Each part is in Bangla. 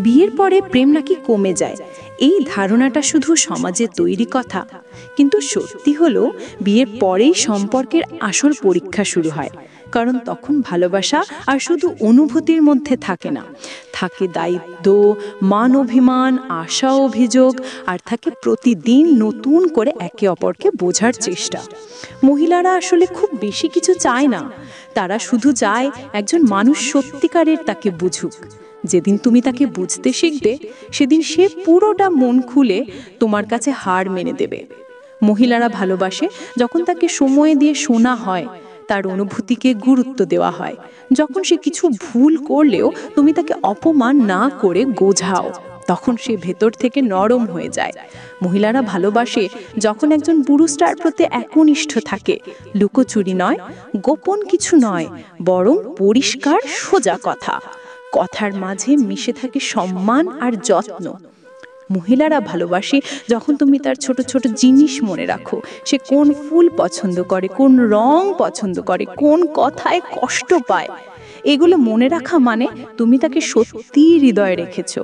বিয়ের পরে প্রেম নাকি কমে যায়, এই ধারণাটা শুধু সমাজে তৈরি কথা। কিন্তু সত্যি হলো, বিয়ের পরেই সম্পর্কের আসল পরীক্ষা শুরু হয়। কারণ তখন ভালোবাসা আর শুধু অনুভূতির মধ্যে থাকে না, থাকে দায়িত্ব, মান অভিমান, আশা অভিযোগ, আর থাকে প্রতিদিন নতুন করে একে অপরকে বোঝার চেষ্টা। মহিলারা আসলে খুব বেশি কিছু চায় না, তারা শুধু চায় একজন মানুষ সত্যিকারের তাকে বুঝুক। যেদিন তুমি তাকে বুঝতে শিখবে, সেদিন সে পুরোটা মন খুলে তোমার কাছে হার মেনে দেবে। মহিলারা ভালোবাসে যখন তাকে সময় দিয়ে শোনা হয়, তার অনুভূতিকে গুরুত্ব দেওয়া হয়, যখন সে কিছু ভুল করলেও তুমি তাকে অপমান না করে বোঝাও, তখন সে ভেতর থেকে নরম হয়ে যায়। মহিলারা ভালোবাসে যখন একজন পুরুষ তার প্রতি একনিষ্ঠ থাকে, লুকোচুরি নয়, গোপন কিছু নয়, বরং পরিষ্কার সোজা কথা, কথার মাঝে মিশে থাকে সম্মান আর যত্ন। মহিলারা ভালোবাসে যখন তুমি তার ছোট ছোট জিনিস মনে রাখো, সে কোন ফুল পছন্দ করে, কোন রং পছন্দ করে, কোন কথায় কষ্ট পায়। এগুলো মনে রাখা মানে তুমি তাকে সত্যি হৃদয়ে রেখেছো।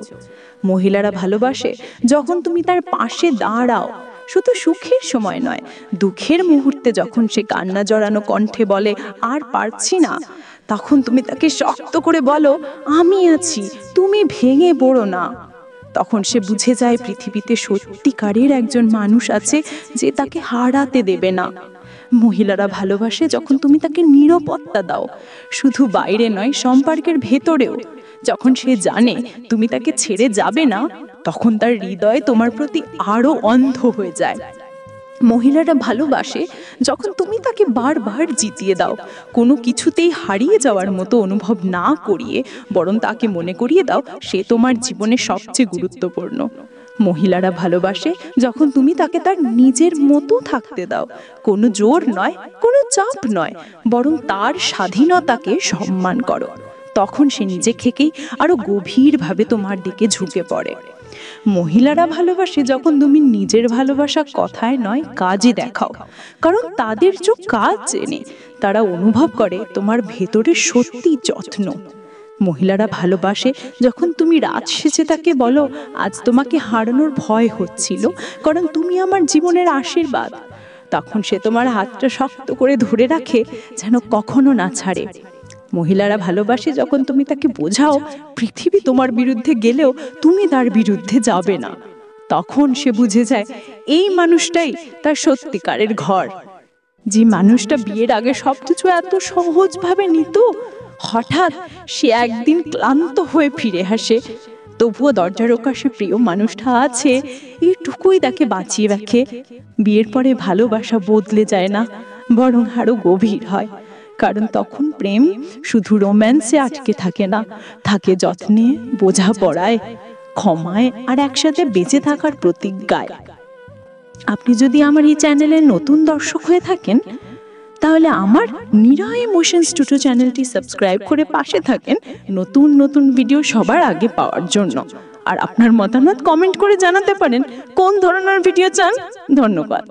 মহিলারা ভালোবাসে যখন তুমি তার পাশে দাঁড়াও, শুধু সুখের সময় নয়, দুঃখের মুহূর্তে যখন সে কান্না জড়ানো কণ্ঠে বলে আর পারছি না, তখন তুমি তাকে শক্ত করে বলো আমি আছি, তুমি ভেঙে পড়ো না। তখন সে বুঝে যায় পৃথিবীতে সত্যিকারের একজন মানুষ আছে যে তাকে হারাতে দেবে না। মহিলারা ভালোবাসে যখন তুমি তাকে নিরাপত্তা দাও, শুধু বাইরে নয়, সম্পর্কের ভেতরেও। যখন সে জানে তুমি তাকে ছেড়ে যাবে না, তখন তার হৃদয় তোমার প্রতি আরো অন্ধ হয়ে যায়। মহিলারা ভালোবাসে যখন তুমি তাকে বারবার জিতিয়ে দাও, কোনো কিছুতেই হারিয়ে যাওয়ার মতো অনুভব না করিয়ে, বরং তাকে মনে করিয়ে দাও সে তোমার জীবনে সবচেয়ে গুরুত্বপূর্ণ। মহিলারা ভালোবাসে যখন তুমি তাকে তার নিজের মতো থাকতে দাও, কোনো জোর নয়, কোনো চাপ নয়, বরং তার স্বাধীনতাকে সম্মান করো। তখন সে নিজে থেকেই আরো গভীরভাবে তোমার দিকে ঝুঁকে পড়ে। মহিলারা ভালোবাসে যখন তুমি নিজের ভালোবাসা কথায় নয়, কাজে দেখাও। কারণ তাদের যে কাজ জেনে তারা অনুভব করে তোমার ভেতরে সত্যি যত্ন। মহিলারা ভালোবাসে যখন তুমি রাত শেষে তাকে বলো আজ তোমাকে হারানোর ভয় হচ্ছিল, কারণ তুমি আমার জীবনের আশীর্বাদ। তখন সে তোমার হাতটা শক্ত করে ধরে রাখে, যেন কখনো না ছাড়ে। মহিলারা ভালোবাসে যখন তুমি তাকে বোঝাও পৃথিবী তোমার বিরুদ্ধে গেলেও তুমি তার বিরুদ্ধে যাবে না। তখন সে বুঝে যায় এই মানুষটাই তার সত্যিকারের ঘর। যে মানুষটা বিয়ের আগে সবকিছু এত সহজভাবে নিত, হঠাৎ সে একদিন ক্লান্ত হয়ে ফিরে আসে, তবুও দরজার ওপাশে প্রিয় মানুষটা আছে, এইটুকুই তাকে বাঁচিয়ে রাখে। বিয়ের পরে ভালোবাসা বদলে যায় না, বরং আরো গভীর হয়। কারণ তখন প্রেম শুধু রোম্যান্সে আটকে থাকে না, থাকে যত্নে, বোঝাপড়ায়, ক্ষমায়, আর একসাথে বেঁচে থাকার প্রতিজ্ঞায়। আপনি যদি আমার এই চ্যানেলের নতুন দর্শক হয়ে থাকেন, তাহলে আমার মীরা ইমোশনস টুটু চ্যানেলটি সাবস্ক্রাইব করে পাশে থাকেন নতুন নতুন ভিডিও সবার আগে পাওয়ার জন্য। আর আপনার মতামত কমেন্ট করে জানাতে পারেন কোন ধরনের ভিডিও চান। ধন্যবাদ।